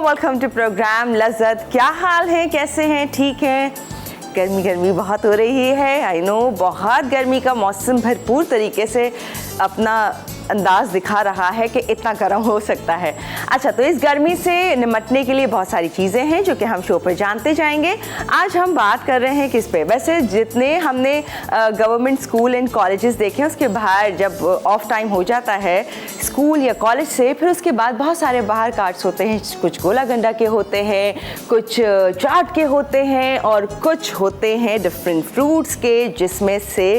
Welcome to programme लज़्ज़त। क्या हाल है, कैसे हैं, ठीक हैं? गर्मी बहुत हो रही है। आई नो, बहुत गर्मी का मौसम भरपूर तरीके से अपना अंदाज दिखा रहा है कि इतना गर्म हो सकता है। अच्छा, तो इस गर्मी से निपटने के लिए बहुत सारी चीज़ें हैं जो कि हम शो पर जानते जाएंगे। आज हम बात कर रहे हैं किस पे। वैसे जितने हमने गवर्नमेंट स्कूल एंड कॉलेजेस देखे, उसके बाहर जब ऑफ टाइम हो जाता है स्कूल या कॉलेज से, फिर उसके बाद बहुत सारे बाहर कार्ट्स होते हैं। कुछ गोला गंडा के होते हैं, कुछ चाट के होते हैं और कुछ होते हैं डिफरेंट फ्रूट्स के, जिसमें से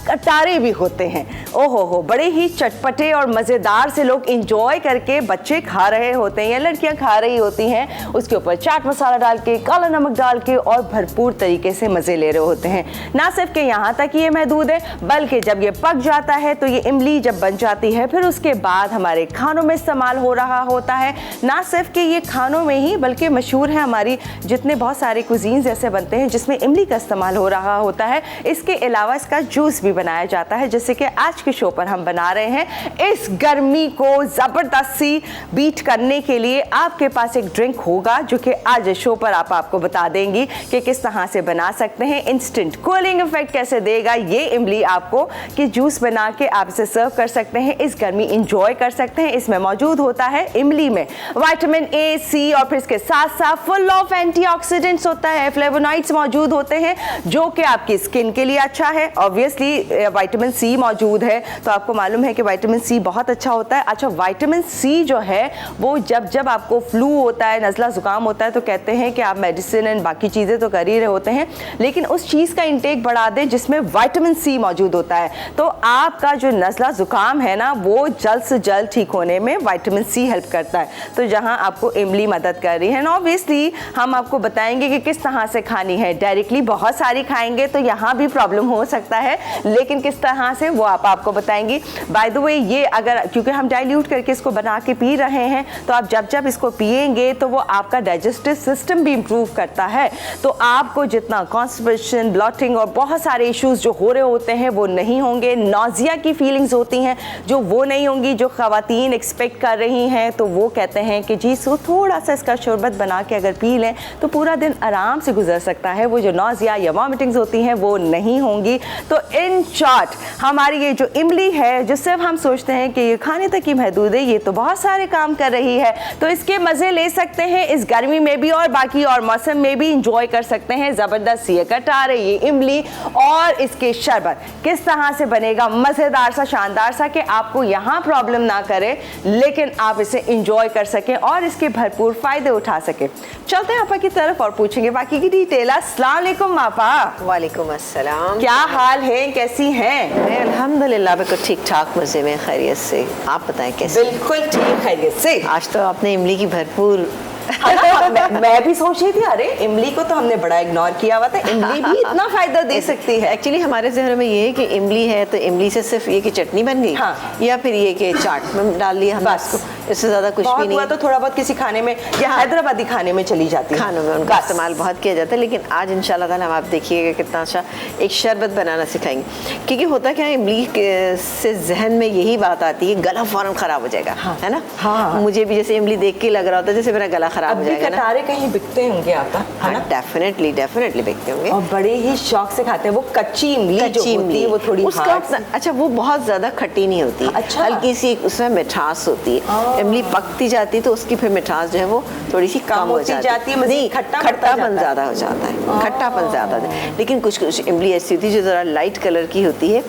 कटारे भी होते हैं। ओहो हो, बड़े ही चटपटे और मज़ेदार से लोग इंजॉय करके बच्चे खा रहे होते हैं या लड़कियां खा रही होती हैं। उसके ऊपर चाट मसाला डाल के, काला नमक डाल के और भरपूर तरीके से मज़े ले रहे होते हैं। ना सिर्फ कि यहाँ तक ये महदूद है, बल्कि जब ये पक जाता है तो ये इमली जब बन जाती है, फिर उसके बाद हमारे खानों में इस्तेमाल हो रहा होता है। ना सिर्फ कि ये खानों में ही, बल्कि मशहूर है हमारी जितने बहुत सारे कुजीन्स ऐसे बनते हैं जिसमें इमली का इस्तेमाल हो रहा होता है। इसके अलावा इसका जूस भी बनाया जाता है, जैसे कि आज के शो पर हम बना रहे हैं। इस गर्मी को ज़बरदस्ती बीट करने के लिए आपके पास एक ड्रिंक होगा जो कि आज शो पर आपको बता देंगी कि किस तरह से बना सकते हैं। इंस्टेंट कूलिंग इफेक्ट कैसे देगा ये इमली आपको, कि जूस बना के आप इसे सर्व कर सकते हैं, इस गर्मी इंजॉय कर सकते हैं। इसमें मौजूद होता है इमली में विटामिन ए, सी और फिर इसके साथ साथ फुल ऑफ एंटीऑक्सीडेंट्स होता है, फ्लेवोनॉइड्स मौजूद होते हैं जो कि आपकी स्किन के लिए अच्छा है। ऑब्वियसली विटामिन सी मौजूद है, तो आपको मालूम है कि विटामिन सी बहुत अच्छा होता है। अच्छा, विटामिन सी जो है वो जब आपको फ्लू होता है, नज़ला ज़ुकाम होता है, तो कहते हैं कि आप मेडिसिन एंड बाकी चीज़ें तो कर ही रहे होते हैं, लेकिन उस चीज़ का इंटेक बढ़ा दें जिसमें विटामिन सी मौजूद होता है, तो आपका जो नज़ला ज़ुकाम है ना, वो जल्द से जल्द ठीक होने में विटामिन सी हेल्प करता है। तो जहाँ आपको इमली मदद कर रही है। ऑब्वियसली हम आपको बताएंगे कि किस तरह से खानी है। डायरेक्टली बहुत सारी खाएंगे तो यहाँ भी प्रॉब्लम हो सकता है, लेकिन किस तरह से वो आपको बताएंगी। बाय द वे, ये अगर क्योंकि हम डाइल्यूट करके इसको बना के पी रहे हैं, तो आप जब इसको पिएंगे तो वो आपका डाइजेस्टिव सिस्टम भी इम्प्रूव करता है। तो आपको जितना कॉन्स्टिपेशन, ब्लॉटिंग और बहुत सारे इश्यूज जो हो रहे होते हैं वो नहीं होंगे। नौजिया की फीलिंग्स होती हैं जो वो नहीं होंगी, जो ख़वातीन एक्सपेक्ट कर रही हैं, तो वो कहते हैं कि जी सो थोड़ा सा इसका शरबत बना के अगर पी लें तो पूरा दिन आराम से गुजर सकता है। वो जो नौजिया या वॉमिटिंग्स होती हैं वो नहीं होंगी। तो इन शॉर्ट, हमारी ये जो इमली है, जो सिर्फ हम सोचते हैं कि ये खाने तक ही महदूद है, ये तो बहुत सारे काम कर रही है। तो इसके मज़े ले सकते हैं इस गर्मी में भी और बाकी और मौसम में भी इंजॉय कर सकते हैं। ज़बरदस्त ये कटारे, ये इमली और इसके शरबत किस तरह से बनेगा मज़ेदार सा, शानदार सा, कि आपको यहाँ प्रॉब्लम ना करे लेकिन आप इसे इंजॉय कर सकें और इसके भरपूर फ़ायदे उठा सकें। चलते हैं आपा की तरफ और पूछेंगे बाकी की डिटेल। अस्सलाम वालेकुम आपा। वालेकुम अस्सलाम। क्या हाल है, कैसी हैं? मैं अल्हम्दुलिल्लाह बिल्कुल ठीक ठाक, मज़े में, खैरियत से। आप बताएं कैसे? बिल्कुल ठीक, खैरियत से। आज तो आपने इमली की भरपूर मैं भी सोच रही थी, अरे इमली को तो हमने बड़ा इग्नोर किया हुआ था, इमली भी इतना फायदा दे सकती है। एक्चुअली हमारे जहन में ये है कि इमली है तो इमली से सिर्फ ये कि चटनी बन गई, हाँ। या फिर ये कि चाट में डाल लिया हमने इसको, इससे ज़्यादा कुछ भी नहीं। तो थोड़ा बहुत किसी खाने में या हैदराबादी खाने में चली जाती है, खानों में उनका इस्तेमाल बहुत किया जाता है। लेकिन आज इंशाल्लाह ताला हम आप देखिएगा कितना अच्छा एक शरबत बनाना सिखाएंगे। क्योंकि होता क्या है, इमली से जहन में यही बात आती है, गला फ़ौरन ख़राब हो जाएगा, है ना। हाँ। मुझे भी जैसे इमली देख के लग रहा होता है जैसे मेरा गला ख़राब हो जाएगा ना। कहीं बिकते होंगे आपका, है ना? डेफिनेटली बिकते होंगे और बड़े ही शौक से खाते हैं। वो कच्ची इमली जो होती है वो थोड़ी उसका अच्छा, वो बहुत ज्यादा खट्टी नहीं होती। अच्छा। हल्की सी उसमें मिठास होती है। इमली पकती जाती है तो उसकी फिर मिठास जो है वो थोड़ी सी कम हो जाती है। नहीं, खट्टापन ज्यादा हो जाता है, खट्टापन ज्यादा होता है। लेकिन कुछ इमली ऐसी होती है जो जरा लाइट कलर की होती है,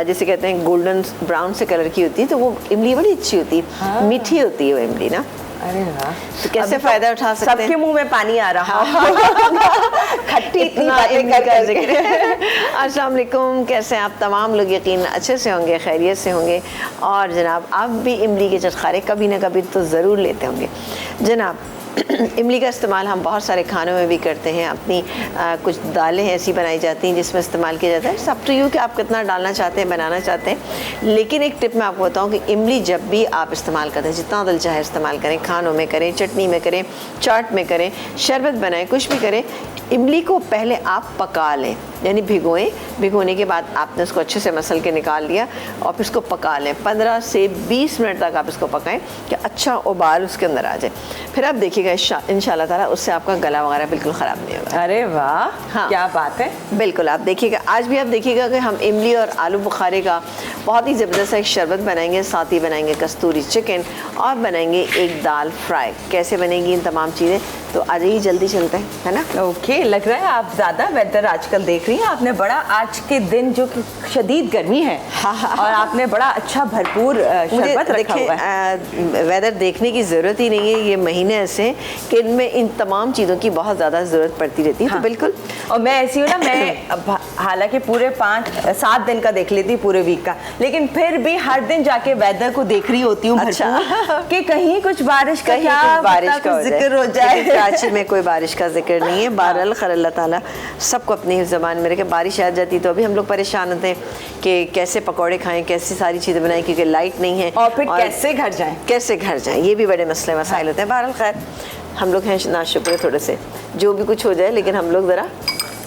जैसे कहते हैं गोल्डन ब्राउन से कलर की होती है, तो वो इमली बड़ी अच्छी होती है, मीठी होती है वो इमली ना। अरे वाह, तो कैसे फायदा उठा सकते हैं? सबके मुंह में पानी आ रहा है। खट्टी इतनी बातें अस्सलाम वालेकुम, कैसे हैं आप तमाम लोग? यकीन अच्छे से होंगे, खैरियत से होंगे। और जनाब आप भी इमली के चटखारे कभी ना कभी तो ज़रूर लेते होंगे। जनाब इमली का इस्तेमाल हम बहुत सारे खानों में भी करते हैं। अपनी कुछ दालें ऐसी बनाई जाती हैं जिसमें इस्तेमाल किया जाता है। सब टू यू कि आप कितना डालना चाहते हैं, बनाना चाहते हैं। लेकिन एक टिप मैं आपको बताऊं कि इमली जब भी आप इस्तेमाल करते हैं, जितना दिल चाहे इस्तेमाल करें, खानों में करें, चटनी में करें, चाट में करें, शरबत बनाएं, कुछ भी करें, इमली को पहले आप पका लें। यानी भिगोएं। भिगोने के बाद आपने उसको अच्छे से मसल के निकाल लिया और फिर इसको पका लें। 15 से 20 मिनट तक आप इसको पकाएं कि अच्छा उबाल उसके अंदर आ जाए। फिर आप देखिएगा इंशाल्लाह ताला उससे आपका गला वगैरह बिल्कुल ख़राब नहीं होगा। अरे वाह, हाँ, क्या बात है। बिल्कुल आप देखिएगा, आज भी आप देखिएगा कि हम इमली और आलू बुखारे का बहुत ही ज़बरदस्त एक शरबत बनाएंगे, साथ ही बनाएंगे कस्तूरी चिकन और बनाएंगे एक दाल फ्राई। कैसे बनेगी इन तमाम चीज़ें, तो आ जाइए जल्दी चलते हैं, है ना। ओके, लग रहा है आप ज़्यादा वेदर आजकल देख रही हैं आपने। बड़ा आज के दिन जो कि शदीद गर्मी है और आपने बड़ा अच्छा भरपूर शरबत रखा हुआ है। वेदर देखने की ज़रूरत ही नहीं है, ये महीने ऐसे हैं कि इनमें इन तमाम चीज़ों की बहुत ज़्यादा ज़रूरत पड़ती रहती है। हाँ। तो बिल्कुल, और मैं ऐसी हूँ ना, मैं हालांकि पूरे 5-7 दिन का देख लेती पूरे वीक का, लेकिन फिर भी हर दिन जाके वेदर को देख रही होती हूँ कि कहीं कुछ बारिश का जिक्र हो जाए। कराची में कोई बारिश का जिक्र नहीं है। बहरहाल खैर अल्लाह ताला सबको अपनी ज़बान में रखे। बारिश आ जाती तो अभी हम लोग परेशान होते हैं कि कैसे पकौड़े खाएं, कैसे सारी चीज़ें बनाएं, क्योंकि लाइट नहीं है और फिर कैसे घर जाएं, ये भी बड़े मसले मसाइल होते हैं। बहरहाल खैर हम लोग हैं नाशुक्र थोड़े से, जो भी कुछ हो जाए, लेकिन हम लोग ज़रा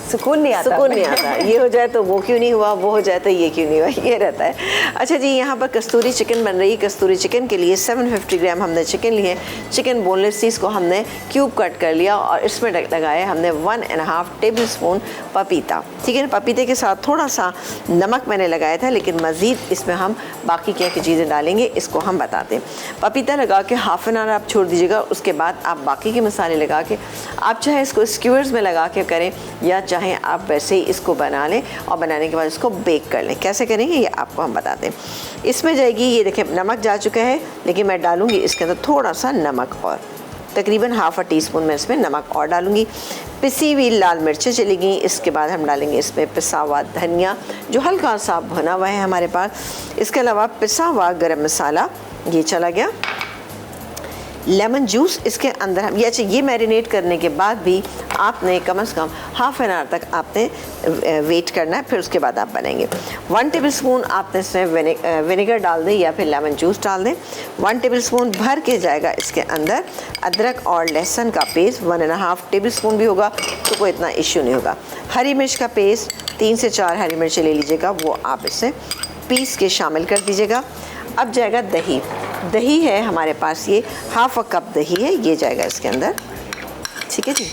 सुकून नहीं आता। ये हो जाए तो वो क्यों नहीं हुआ, वो हो जाए तो ये क्यों नहीं हुआ, ये रहता है। अच्छा जी, यहाँ पर कस्तूरी चिकन बन रही है। कस्तूरी चिकन के लिए 750 ग्राम हमने चिकन लिए। चिकन बोनलेस चीज़ को हमने क्यूब कट कर लिया और इसमें लगाया हमने 1.5 टेबल स्पून पपीता। ठीक है, पपीते के साथ थोड़ा सा नमक मैंने लगाया था, लेकिन मज़ीद इसमें हम बाकी क्या की चीज़ें डालेंगे इसको हम बताते हैं। पपीता लगा के हाफ़ एन आवर आप छोड़ दीजिएगा। उसके बाद आप बाकी के मसाले लगा के, आप चाहे इसको स्क्यूअर्स में लगा के करें या चाहे आप वैसे ही इसको बना लें और बनाने के बाद इसको बेक कर लें। कैसे करेंगे ये आपको हम बताते हैं। इसमें जाएगी, ये देखें नमक जा चुका है, लेकिन मैं डालूंगी इसके अंदर थोड़ा सा नमक और, तकरीबन ½ टीस्पून मैं इसमें नमक और डालूंगी। पिसी हुई लाल मिर्चें चलेगी। इसके बाद हम डालेंगे इसमें पिसा हुआ धनिया जो हल्का सा भुना हुआ है हमारे पास। इसके अलावा पिसा हुआ गरम मसाला ये चला गया। लेमन जूस इसके अंदर हम ये मैरिनेट करने के बाद भी आपने कम से कम हाफ़ एन आवर तक आपने वेट करना है, फिर उसके बाद आप बनाएंगे। 1 टेबल स्पून आपने इसमें विनेगर डाल दें या फिर लेमन जूस डाल दें। 1 टेबल स्पून भर के जाएगा इसके अंदर अदरक और लहसुन का पेस्ट। 1.5 टेबल स्पून भी होगा तो कोई इतना इश्यू नहीं होगा। हरी मिर्च का पेस्ट 3 से 4 हरी मिर्चें ले लीजिएगा, वो आप इससे पीस के शामिल कर दीजिएगा। अब जाएगा दही। दही है हमारे पास, ये ½ कप दही है, ये जाएगा इसके अंदर। ठीक है जी,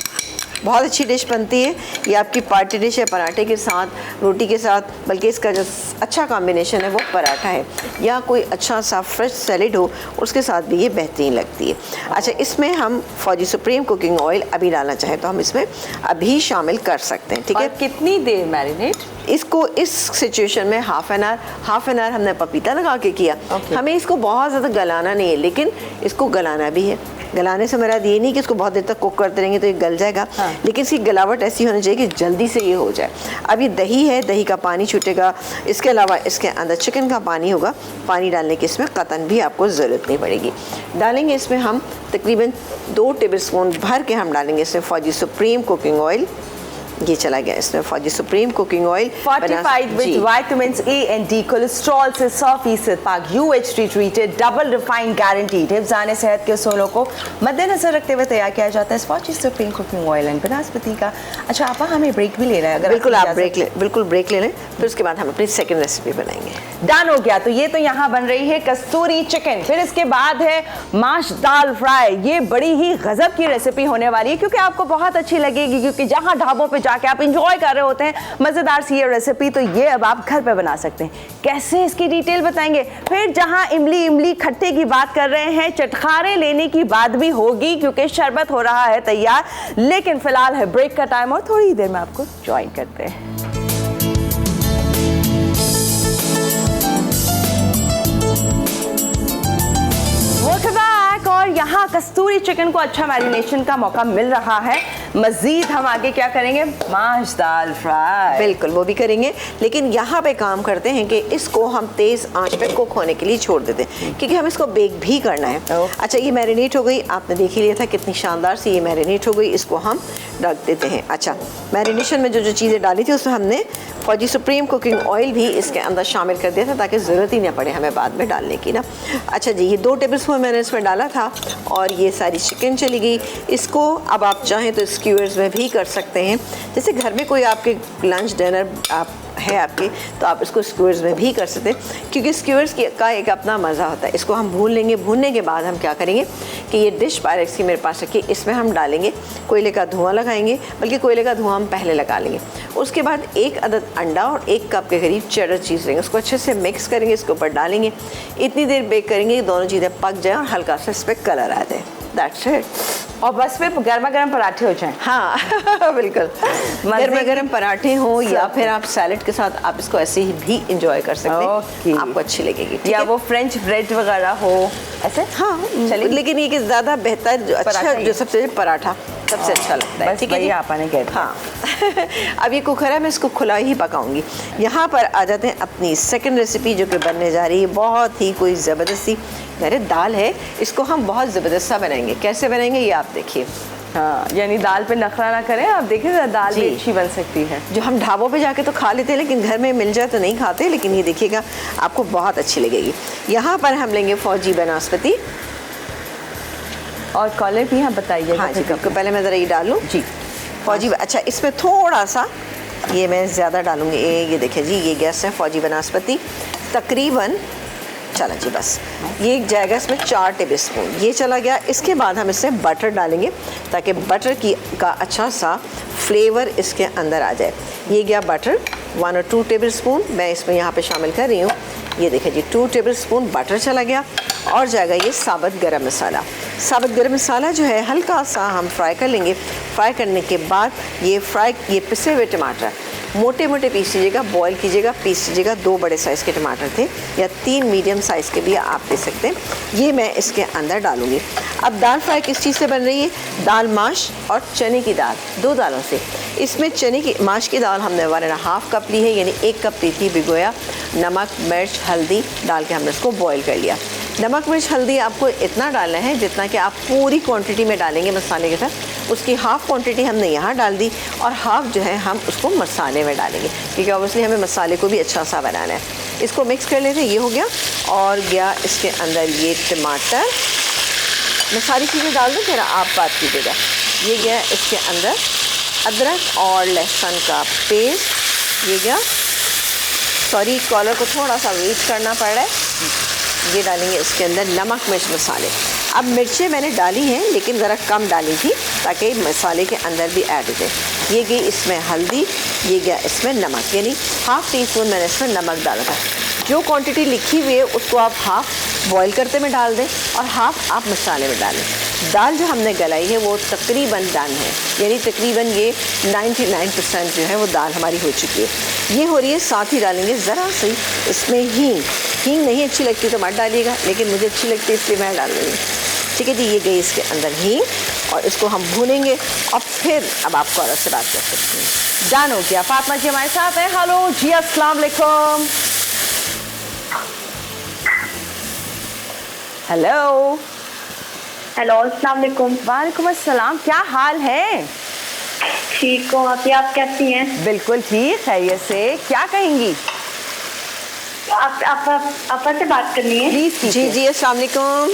बहुत अच्छी डिश बनती है ये। आपकी पार्टी डिश है, पराठे के साथ, रोटी के साथ, बल्कि इसका जो अच्छा कॉम्बिनेशन है वो पराठा है या कोई अच्छा सा फ्रेश सैलेड हो उसके साथ भी ये बेहतरीन लगती है। अच्छा, इसमें हम फौजी सुप्रीम कुकिंग ऑयल अभी डालना चाहें तो हम इसमें अभी शामिल कर सकते हैं। ठीक है, कितनी देर मैरिनेट इसको इस सिचुएशन में हाफ़ एन आवर हमने पपीता लगा के किया। हमें इसको बहुत ज़्यादा गलाना नहीं है, लेकिन इसको गलाना भी है। गलाने से मेरा ये नहीं कि इसको बहुत देर तक कुक करते रहेंगे तो ये गल जाएगा, लेकिन इसकी गलावट ऐसी होनी चाहिए कि जल्दी से ये हो जाए। अब ये दही है, दही का पानी छूटेगा। इसके अलावा इसके अंदर चिकन का पानी होगा। पानी डालने की इसमें कतन भी आपको ज़रूरत नहीं पड़ेगी। डालेंगे इसमें हम तकरीबन 2 टेबल स्पून भर के हम डालेंगे इसमें फौजी सुप्रीम कुकिंग ऑयल। ये चला गया इसमें Fauji supreme cooking oil, fortified with vitamins A and D, cholesterol से 100% पाक, UHT treated, double refined guaranteed. हिफ्ज़ान सेहत के उसूलों को मद्देनजर रखते हुए तैयार किया जाता है फौजी सुप्रीम कुकिंग ऑयल एंड बनास्पति का। अच्छा आपा, हमें ब्रेक भी लेना है अगर बिल्कुल आप ब्रेक ले लें, फिर उसके बाद हम अपनी सेकंड रेसिपी बनाएंगे। डन हो गया। तो ये तो यहाँ बन रही है कस्तूरी चिकन, फिर इसके बाद है माश दाल फ्राई। ये बड़ी ही गजब की रेसिपी होने वाली है क्योंकि आपको बहुत अच्छी लगेगी, क्योंकि जहाँ ढाबों पे जाके आप इंजॉय कर रहे होते हैं मजेदार सी ये रेसिपी, तो ये अब आप घर पे बना सकते हैं। कैसे, इसकी डिटेल बताएंगे। फिर जहां इमली खट्टे की बात कर रहे हैं, चटखारे लेने की बात भी होगी क्योंकि शरबत हो रहा है तैयार। लेकिन फिलहाल है ब्रेक का टाइम और थोड़ी देर में आपको ज्वाइन करते हैं। और यहाँ कस्तूरी चिकन को अच्छा मैरिनेशन का मौका मिल रहा है। मजीद हम आगे क्या करेंगे, माश दाल फ्राई। बिल्कुल वो भी करेंगे, लेकिन यहाँ पे काम करते हैं कि इसको हम तेज़ आंच पे कुक होने के लिए छोड़ देते हैं क्योंकि हम इसको बेक भी करना है। अच्छा, ये मैरिनेट हो गई, आपने देख ही लिया था कितनी शानदार सी ये मैरिनेट हो गई। इसको हम रख देते हैं। अच्छा, मैरिनेशन में जो चीज़ें डाली थी उसमें हमने फौजी सुप्रीम कुकिंग ऑयल भी इसके अंदर शामिल कर दिया था ताकि ज़रूरत ही ना पड़े हमें बाद में डालने की ना। अच्छा जी, ये 2 टेबल स्पून मैंने इसमें डाला था और ये सारी चिकन चली गई। इसको अब आप चाहें तो स्क्यूअर्स में भी कर सकते हैं। जैसे घर में कोई आपके लंच डिनर आप है आपके, तो आप इसको स्क्यूअर्स में भी कर सकते हैं, क्योंकि स्क्यूअर्स का एक अपना मज़ा होता है। इसको हम भून लेंगे, भूनने के बाद हम क्या करेंगे कि ये डिश पायरेक्स की मेरे पास रखी, इसमें हम डालेंगे कोयले का धुआं लगाएंगे, बल्कि कोयले का धुआं हम पहले लगा लेंगे। उसके बाद 1 अदद अंडा और 1 कप के करीब चेडर चीज़ लेंगे, उसको अच्छे से मिक्स करेंगे, इसके ऊपर डालेंगे, इतनी देर बेक करेंगे कि दोनों चीज़ें पक जाएँ और हल्का सा इस पर कलर आ जाए। That's it. और बस पे गर्मा गर्म पराठे हो जाएं। हाँ बिल्कुल, गर्मा गर्म पराठे हो या फिर आप सैलेड के साथ आप इसको ऐसे ही भी इंजॉय कर सकते हैं, आपको अच्छी लगेगी। या वो फ्रेंच ब्रेड वगैरह हो ऐसे। हाँ चलिए, लेकिन ये कि ज़्यादा बेहतर जो अच्छा जो सबसे पराठा सबसे अच्छा लगता है। ठीक है, आपने कह दिया। हाँ अब ये कुकर है, मैं इसको खुला ही पकाऊंगी। यहाँ पर आ जाते हैं अपनी सेकंड रेसिपी जो कि बनने जा रही है बहुत ही कोई ज़बरदस्ती। अरे दाल है, इसको हम बहुत ज़बरदस्त सा बनाएंगे। कैसे बनाएंगे ये आप देखिए। हाँ, यानी दाल पे नखरा ना करें, आप देखिए दाल भी अच्छी बन सकती है। जो हम ढाबों पे जाके तो खा लेते हैं, लेकिन घर में मिल जाए तो नहीं खाते, लेकिन ये देखिएगा आपको बहुत अच्छी लगेगी। यहाँ पर हम लेंगे फौजी बनास्पति और कॉलर भी हम बताइए। हाँ जी, आपको पहले मैं ज़रा ये डालूँ जी फौजी। अच्छा, इसमें थोड़ा सा ये मैं ज़्यादा डालूँगी। ये देखिए जी, ये गैस है फौजी बनास्पति तकरीबन, चला जी बस ये जाएगा इसमें 4 टेबल स्पून, ये चला गया। इसके बाद हम इसमें बटर डालेंगे ताकि बटर का अच्छा सा फ्लेवर इसके अंदर आ जाए। ये गया बटर 1 और 2 टेबल स्पून, मैं इसमें यहाँ पे शामिल कर रही हूँ। ये देखिए जी 2 टेबल स्पून बटर चला गया। और जाएगा ये साबुत गरम मसाला। साबुत गरम मसाला जो है हल्का सा हम फ्राई कर लेंगे। फ्राई करने के बाद ये पिसे हुए टमाटर मोटे मोटे पीस लीजिएगा, बॉईल कीजिएगा, पीस लीजिएगा। 2 बड़े साइज़ के टमाटर थे या 3 मीडियम साइज़ के भी आप दे सकते हैं। ये मैं इसके अंदर डालूँगी। अब दाल फ्राई किस चीज़ से बन रही है? दाल माश और चने की दाल, 2 दालों से। इसमें चने की माश की दाल हमने 1.5 कप ली है, यानी 1 कप ली थी भिगोया। नमक मिर्च हल्दी डाल के हमने इसको बॉईल कर लिया। नमक मिर्च हल्दी आपको इतना डालना है जितना कि आप पूरी क्वांटिटी में डालेंगे मसाले के साथ। उसकी हाफ़ क्वांटिटी हमने यहाँ डाल दी और हाफ़ जो है हम उसको मसाले में डालेंगे, क्योंकि ऑब्वियसली हमें मसाले को भी अच्छा सा बनाना है। इसको मिक्स कर लेते हैं। ये हो गया और गया इसके अंदर ये टमाटर। मैं सारी चीज़ें डाल दूँ, फिर आप बात कीजिएगा। ये गया इसके अंदर अदरक और लहसुन का पेस्ट। ये गया, सॉरी कॉलर को थोड़ा सा वेट करना पड़ रहा है। ये डालेंगे इसके अंदर नमक मिर्च मसाले। अब मिर्चें मैंने डाली हैं लेकिन ज़रा कम डाली थी ताकि मसाले के अंदर भी ऐड हो जाए। ये गई इसमें हल्दी, ये गया इसमें नमक, यानी हाफ़ टी स्पून मैंने इसमें नमक डाला था। जो क्वांटिटी लिखी हुई है उसको आप हाफ़ बॉईल करते में डाल दें और हाफ़ आप मसाले में डालें। दाल जो हमने गलाई है वो तकरीबन डन है, यानी तकरीबन ये 99% जो है वो दाल हमारी हो चुकी है। ये हो रही है। साथ ही डालेंगे ज़रा सी इसमें हींग। हींग नहीं अच्छी लगती तो मत डालिएगा, लेकिन मुझे अच्छी लगती है इसलिए मैं डाल रही हूँ। ठीक है जी, ये गई इसके अंदर हींग और इसको हम भूनेंगे और फिर अब आपको औरत से बात कर सकते हैं। डन हो गया। फातिमा जी हमारे साथ हैं। हेलो जी, अस्सलाम वालेकुम। हेलो हेलो, अस्सलाम वालेकुम। वालेकुम अस्सलाम, क्या हाल है? ठीक हो आप कैसी हैं? बिल्कुल ठीक, खैरियत से। क्या कहेंगी? आपा से बात करनी है। प्लीज। जी जी, अस्सलाम वालेकुम।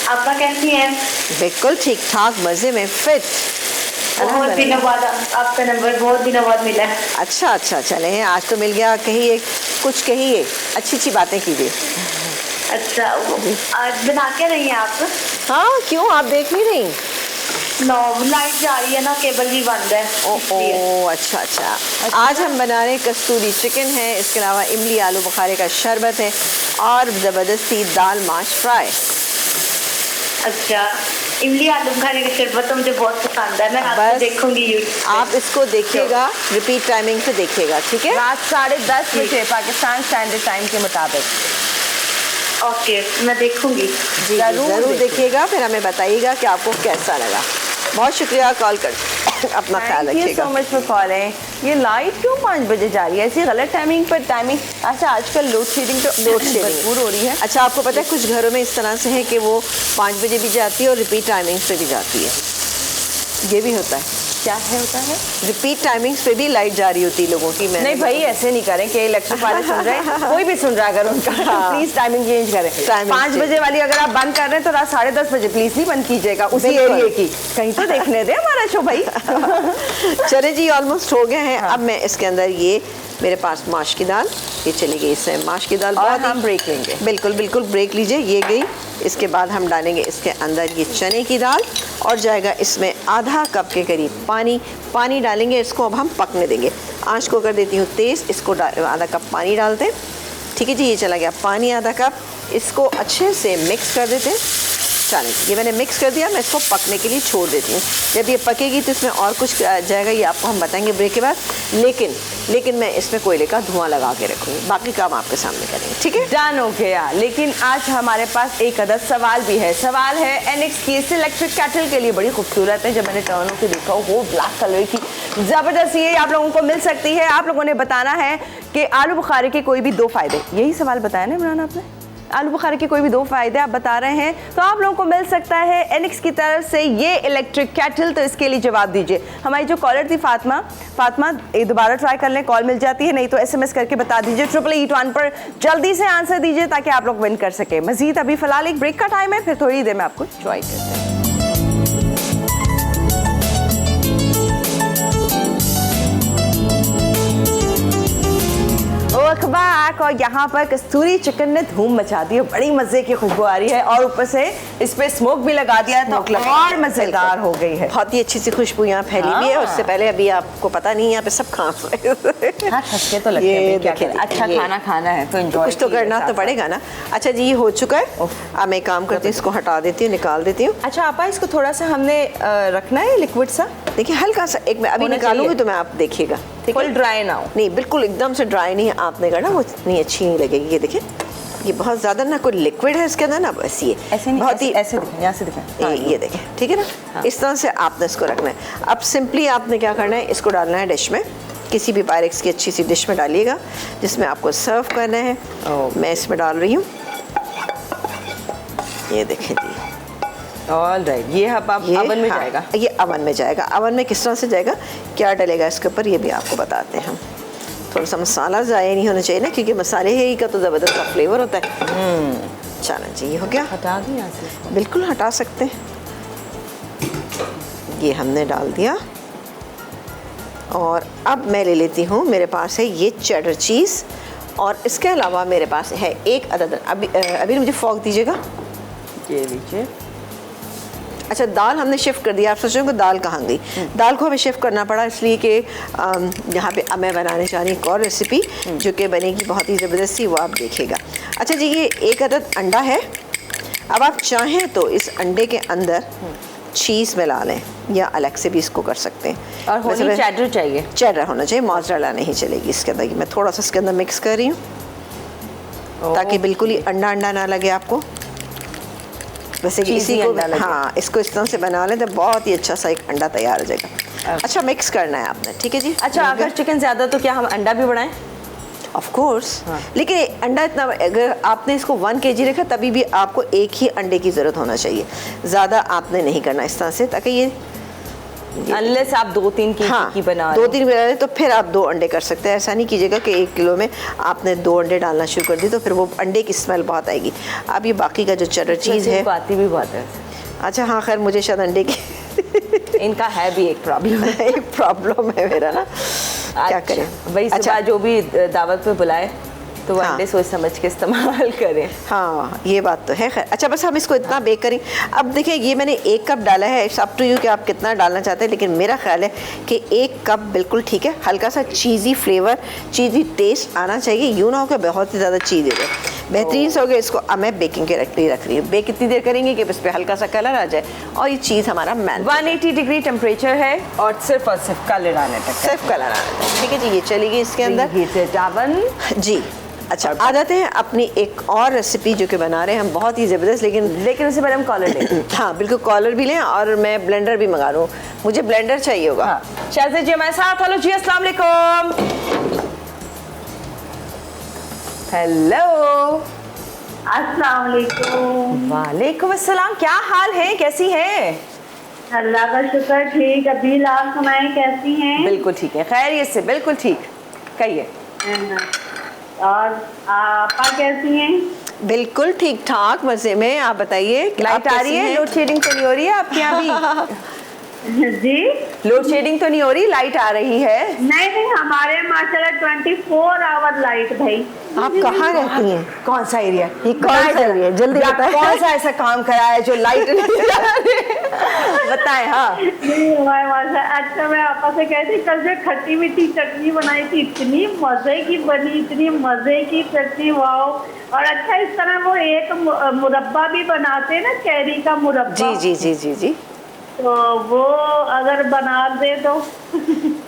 आपा कैसी हैं? बिल्कुल ठीक ठाक, मज़े में, फिट। बहुत दिनों बाद आपका नंबर बहुत दिनों बाद मिला। अच्छा, चले आज तो मिल गया। कहिए कुछ, कहिए अच्छी बातें कीजिए। अच्छा, आज बना के रही हैं आप? हाँ, क्यों आप देख नहीं रही? नो, लाइट जा रही है ना, केबल भी बंद है। ओह अच्छा। आज हम बना रहे हैं कस्तूरी चिकन है, इसके अलावा इमली आलू बुखारे का शरबत है और ज़बरदस्ती दाल माश फ्राई। अच्छा, इमली आलू बुखारे का शरबत तो मुझे बहुत पसंद है। मैं आपको देखूंगी यूट्यूब। आप इसको देखिएगा, रिपीट टाइमिंग से देखिएगा, ठीक है? रात 10:30 बजे पाकिस्तान स्टैंडर्ड टाइम के मुताबिक। ओके, मैं देखूंगी। जी ज़रूर देखिएगा, फिर हमें बताइएगा कि आपको कैसा लगा। बहुत शुक्रिया कॉल कर, अपना ख्याल रखिएगा। Thank you so much for calling. ये लाइट क्यों 5 बजे जा रही है? ऐसी गलत टाइमिंग पर टाइमिंग। अच्छा, आजकल लोड शेडिंग भरपूर हो रही है। अच्छा, आपको पता है कुछ घरों में इस तरह से है कि वो 5 बजे भी जाती है और रिपीट टाइमिंग से भी जाती है। ये भी होता है। क्या है होता है? रिपीट टाइमिंग्स पे भी लाइट जा रही होती है लोगों की। मैंने नहीं भाई ऐसे नहीं करें कि इलेक्ट्रिक वाले सुन रहे हैं, कोई भी सुन रहा है अगर उनका हाँ। प्लीज टाइमिंग चेंज करें। 5 बजे वाली अगर आप बंद कर रहे हैं तो रात 10:30 बजे प्लीज नहीं बंद कीजिएगा उसी बिल्कुल। एरिया की, कहीं तो देखने दे हमारा शो भाई। चले जी, ऑलमोस्ट हो गए हैं। अब मैं इसके अंदर ये मेरे पास माश की दाल, ये चली गई इसमें माश की दाल। और बहुत हम ब्रेक लेंगे। बिल्कुल बिल्कुल ब्रेक लीजिए, ये गई। इसके बाद हम डालेंगे इसके अंदर ये चने की दाल और जाएगा इसमें आधा कप के करीब पानी डालेंगे। इसको अब हम पकने देंगे। आंच को कर देती हूँ तेज़, इसको आधा कप पानी डालते हैं। ठीक है जी, ये चला गया पानी आधा कप। इसको अच्छे से मिक्स कर देते हैं। चलें, ये मैंने मिक्स कर दिया। मैं इसको पकने के लिए छोड़ देती हूँ। जब ये पकेगी तो इसमें और कुछ जाएगा, ये आपको हम बताएंगे ब्रेक के बाद। लेकिन मैं इसमें कोयले का धुआं लगा के रखूँगी, बाकी काम आपके सामने करेंगे। ठीक है, डन हो गया। लेकिन आज हमारे पास एक अदद सवाल भी है। सवाल है एनएक्स की इस इलेक्ट्रिक केटल के लिए, बड़ी खूबसूरत है। जब मैंने टर्न होकर देखा वो ब्लैक कलर की ज़बरदस्त, ये आप लोगों को मिल सकती है। आप लोगों ने बताना है कि आलू बुखारे के कोई भी 2 फ़ायदे, यही सवाल बताया ना इमरान आपने? आलू बुखारे के कोई भी 2 फ़ायदे आप बता रहे हैं तो आप लोगों को मिल सकता है एनएक्स की तरफ से ये इलेक्ट्रिक केटल। तो इसके लिए जवाब दीजिए। हमारी जो कॉलर थी फातिमा एक दोबारा ट्राई कर लें, कॉल मिल जाती है, नहीं तो SMS करके बता दीजिए 888 पर। जल्दी से आंसर दीजिए ताकि आप लोग विन कर सके। मजीद अभी फिलहाल एक ब्रेक का टाइम है, फिर थोड़ी देर में आपको एंजॉय करते हैं। अखबार और यहाँ पर कस्तूरी चिकन ने धूम मचा दी है, बड़ी मजे की खुशबू आ रही है और ऊपर से इस पे स्मोक भी लगा दिया है तो और मजेदार हो गई है। बहुत ही अच्छी सी खुशबू यहाँ फैली हुई है। उससे पहले अभी आपको पता नहीं, यहाँ पे सब खांस रहे हैं। हाँ, खसके तो लगते हैं, क्या करें, अच्छा खाना खाना है तो एंजॉय कुछ तो करना तो पड़ेगा ना। अच्छा जी, ये हो चुका है। अब मैं काम करती हूँ, इसको हटा देती हूँ, निकाल देती हूँ। अच्छा आपा, इसको थोड़ा सा हमने रखना है लिक्विड सा, देखिए हल्का सा एक मैं अभी निकालूंगी तो मैं आप देखिएगा। ठीक फुल है, ड्राई ना हो। नहीं बिल्कुल एकदम से ड्राई नहीं आपने करना, वो इतनी अच्छी नहीं लगेगी। ये देखिए, ये बहुत ज़्यादा ना कोई लिक्विड है इसके अंदर ना, बस ये ऐसे नहीं, बहुत ही ऐसे दिखें, यहाँ से दिखें। ये देखें, ठीक है ना। हाँ। इस तरह से आपने इसको रखना है। अब सिंपली आपने क्या करना है, इसको डालना है डिश में, किसी भी पायरेक्स की अच्छी सी डिश में डालिएगा जिसमें आपको सर्व करना है। मैं इसमें डाल रही हूँ, ये देखें जी। ऑल राइट, ये अब अवन में जाएगा। ये अवन में जाएगा। अवन में किस तरह से जाएगा, क्या डलेगा इसके ऊपर, ये भी आपको बताते हैं हम। थोड़ा सा मसाला ज़ाया नहीं होना चाहिए ना, क्योंकि मसाले ही का तो ज़बरदस्त का फ्लेवर होता है। चलो जी, ये हो गया। हटा दिया यहाँ से, बिल्कुल हटा सकते हैं। ये हमने डाल दिया और अब मैं ले लेती हूँ, मेरे पास है ये चेडर चीज़ और इसके अलावा मेरे पास है एक अदद। अभी मुझे फोक दीजिएगा, ये लीजिए। अच्छा, दाल हमने शिफ्ट कर दिया। आप सोच रहे हो कि दाल कहाँ गई। दाल को हमें शिफ्ट करना पड़ा इसलिए कि यहाँ पे अब मैं बनाने चाह रही हूँ एक और रेसिपी जो कि बनेगी बहुत ही ज़बरदस्ती, वो आप देखिएगा। अच्छा जी, ये एक अदद अंडा है। अब आप चाहें तो इस अंडे के अंदर चीज़ मिला लें या अलग से भी इसको कर सकते हैं। और होनी चेडर चाहिए, चेडर होना चाहिए, मोज़रेला नहीं चलेगी इसके अंदर। मैं थोड़ा सा इसके अंदर मिक्स कर रही हूँ ताकि बिल्कुल ही अंडा अंडा ना लगे आपको। वैसे इसी को हाँ, इसको इस तरह से बना लें तो बहुत ही अच्छा सा एक अंडा तैयार हो जाएगा। अच्छा, मिक्स करना है आपने, ठीक है जी। अच्छा, अगर चिकन ज़्यादा तो क्या हम अंडा भी बढ़ाएं? ऑफ कोर्स, लेकिन अंडा इतना, अगर आपने इसको 1 kg रखा तभी भी आपको एक ही अंडे की ज़रूरत होना चाहिए, ज़्यादा आपने नहीं करना इस तरह से, ताकि ये अनलेस आप 2-3 की बना रहे 2-3 बना रहे तो फिर आप 2 अंडे कर सकते हैं। ऐसा नहीं कीजिएगा कि 1 किलो में आपने 2 अंडे डालना शुरू कर दी तो फिर वो अंडे की स्मेल बहुत आएगी। अब ये बाकी का जो चेडर चीज़ है, बाती भी बहुत है। अच्छा हाँ, खैर मुझे शायद अंडे की इनका है भी एक प्रॉब्लम एक प्रॉब्लम है मेरा ना, क्या करें भाई। अच्छा, जो भी दावत पे बुलाए तो हाँ। अंडे सोच समझ के इस्तेमाल करें। हाँ, ये बात तो है। खैर, अच्छा बस हम इसको इतना बेक करें। अब देखिए, ये मैंने 1 कप डाला है, इट्स अप टू यू कि आप कितना डालना चाहते हैं, लेकिन मेरा ख्याल है कि 1 कप बिल्कुल ठीक है। हल्का सा चीज़ी फ्लेवर, चीज़ी टेस्ट आना चाहिए, यूँ ना हो कि बहुत ही ज़्यादा चीज़ हो जाए। बेहतरीन से हो गया। इसको अब मैं बेकिंग के रख रही हूँ। बेक कितनी देर करेंगे कि इस पर हल्का सा कलर आ जाए और ये चीज़ हमारा 180 डिग्री टेम्परेचर है और सिर्फ कलर आने तक, सिर्फ कलर आने तक। ठीक है जी, ये चलेगी इसके अंदर जी। अच्छा, आ जाते हैं अपनी एक और रेसिपी जो कि बना रहे हैं हम, बहुत ही ज़बरदस्त। लेकिन उससे पहले हम कॉलर लें। हाँ बिल्कुल, कॉलर भी लें और मैं ब्लेंडर भी मंगा लूँ, मुझे ब्लेंडर चाहिए होगा। हाँ। शाहज़द जी हमारे साथ। हेलो जी, अस्सलाम वालेकुम। हेलो, अस्सलाम वालेकुम। वालेकुम अस्सलाम। क्या हाल है, कैसी हैं? अल्लाह का शुक्र, ठीक। अभी आप सुनाएं, कैसी हैं? बिल्कुल ठीक है, खैरियत से, बिल्कुल ठीक। कहिए। और आपा कैसी हैं? बिल्कुल ठीक ठाक, मजे में। आप बताइए, लाइट आ रही है? लोड शेडिंग तो नहीं हो रही है आपके यहाँ भी? जी, लोड शेडिंग तो नहीं हो रही, लाइट आ रही है? नहीं, हमारे माशाल्लाह 24 आवर लाइट भाई। आप कहाँ रहती हैं? कौन सा एरिया? ये कौन सा एरिया? जल्दी बताएं। कौन सा ऐसा काम करा है जो लाइट नहीं आ रही? बताएं। हाँ, अच्छा, मैं आपा से कहती, कल जो खट्टी मीठी चटनी बनाई थी, इतनी मजे की बनी, इतनी मजे की चटनी, वाओ। और अच्छा, इस तरह वो एक मुरब्बा भी बनाते हैं ना, कैरी का मुरब्बा। जी जी जी जी जी, तो वो अगर बना दे तो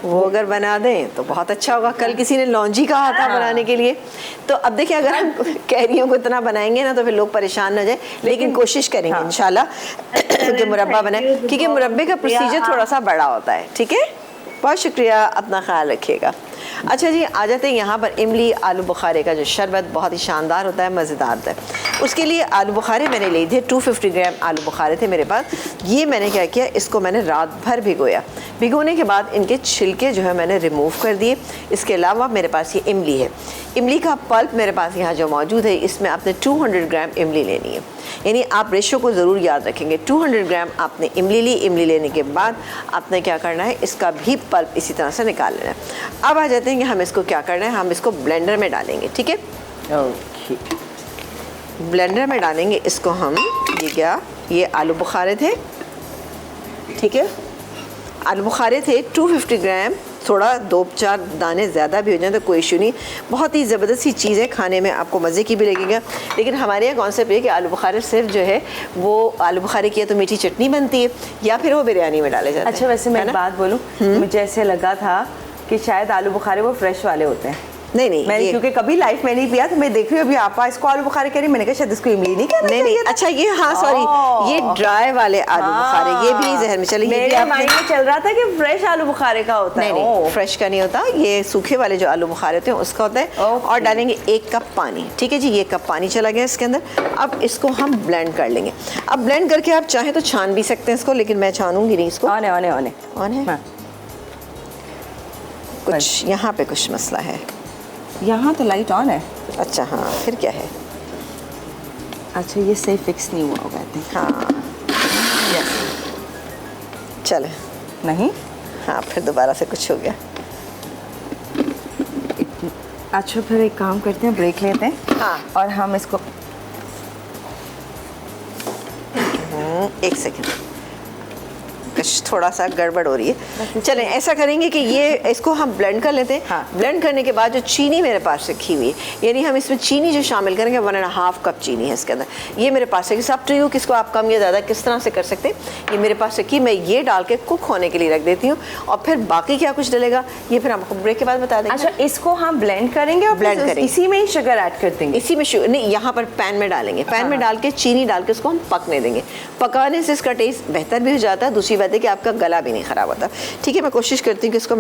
वो अगर बना दें तो बहुत अच्छा होगा। कल किसी ने लौंजी कहा था बनाने के लिए, तो अब देखिए अगर हम कैरियों को इतना बनाएंगे ना तो फिर लोग परेशान न जाए, लेकिन कोशिश करेंगे इंशाल्लाह कि मुरब्बा बनाए, क्योंकि मुरब्बे का प्रोसीजर थोड़ा सा बड़ा होता है। ठीक है, बहुत शुक्रिया, अपना ख्याल रखिएगा। अच्छा जी, आ जाते हैं यहाँ पर इमली आलू बुखारे का जो शरबत बहुत ही शानदार होता है, मज़ेदार होता है। उसके लिए आलू बुखारे मैंने लिए थे, 250 ग्राम आलू बुखारे थे मेरे पास। ये मैंने क्या किया, इसको मैंने रात भर भिगोया। भिगोने के बाद इनके छिलके जो है मैंने रिमूव कर दिए। इसके अलावा मेरे पास ये इमली है, इमली का पल्प मेरे पास यहाँ जो मौजूद है, इसमें आपने 200 ग्राम इमली लेनी है। यानी आप रेशो को ज़रूर याद रखेंगे। 200 ग्राम आपने इमली ली। इमली लेने के बाद आपने क्या करना है, इसका भी पल्प इसी तरह से निकाल लेना है। अब आ जाते हैं कि हम इसको क्या करना है, हम इसको ब्लेंडर में डालेंगे। ठीक है, ओके, ब्लेंडर में डालेंगे इसको हम। ये क्या, ये आलू बुखारे थे, ठीक है, आलू बुखारे थे 250 ग्राम। थोड़ा 2-4 दाने ज़्यादा भी हो जाए तो कोई इशू नहीं, बहुत ही ज़बरदस्त सी चीज़ है, खाने में आपको मज़े की भी लगेगा। लेकिन हमारे यहाँ कॉन्सेप्ट है कि आलू बुखारे सिर्फ जो है वो आलू बुखारे की या तो मीठी चटनी बनती है या फिर वो बिरयानी में डाले जाते हैं। अच्छा, वैसे मैं एक बात बोलूँ, मुझे ऐसे लगा था कि शायद आलू बुखारे वो फ्रेश वाले होते हैं। नहीं, मैंने क्योंकि कभी लाइफ में नहीं पिया, तो मैं देख रही हूँ अभी आपा इसको आलू बुखारे कह रही, मैंने कहा शायद इसको इमली नहीं कहना चाहिए था। अच्छा, ये हाँ सॉरी, ये ड्राई वाले आलू बुखारे, ये भी जहन में चले। मेरे माइंड में चल रहा था कि फ्रेश आलू बुखारे का होता है। नहीं, फ्रेश का नहीं होता, ये सूखे वाले जो आलू बुखारे होते हैं उसका होता है। और डालेंगे 1 कप पानी। ठीक है जी, ये कप पानी चला गया इसके अंदर। अब इसको हम ब्लेंड कर लेंगे। अब ब्लेंड करके आप चाहें तो छान भी सकते हैं इसको, लेकिन मैं छानूंगी नहीं इसको। ऑन है। कुछ यहाँ पे कुछ मसला है, यहाँ तो लाइट ऑन है। अच्छा हाँ, फिर क्या है? अच्छा, ये सही फिक्स नहीं हुआ होगा। हाँ, यस, चले नहीं, हाँ, फिर दोबारा से कुछ हो गया। अच्छा, फिर एक काम करते हैं, ब्रेक लेते हैं। हाँ, और हम इसको 1 सेकेंड, कुछ थोड़ा सा गड़बड़ हो रही है। चलें, ऐसा करेंगे कि ये इसको हम ब्लेंड कर लेते हैं। हाँ। ब्लेंड करने के बाद जो चीनी मेरे पास रखी हुई है, यानी हम इसमें चीनी जो शामिल करेंगे 1.5 कप चीनी है इसके अंदर। ये मेरे पास है, सब टू किसको आप कम या ज़्यादा किस तरह से कर सकते हैं। ये मेरे पास रखी, मैं ये डाल के कुक होने के लिए रख देती हूँ। और फिर बाकी क्या कुछ डलेगा ये फिर हम आपको ब्रेक के बाद बता देंगे। अच्छा, इसको हम ब्लेंड करेंगे और ब्लेंड करेंगे, इसी में ही शुगर ऐड कर देंगे। इसी में शुगर नहीं, यहाँ पर पैन में डालेंगे। पैन में डाल के चीनी डाल के उसको हम पकने देंगे। पकाने से इसका टेस्ट बेहतर भी हो जाता है। दूसरी बात है कि आपका गला भी नहीं ख़राब होता। ठीक है, मैं कोशिश करती हूँ कि इसको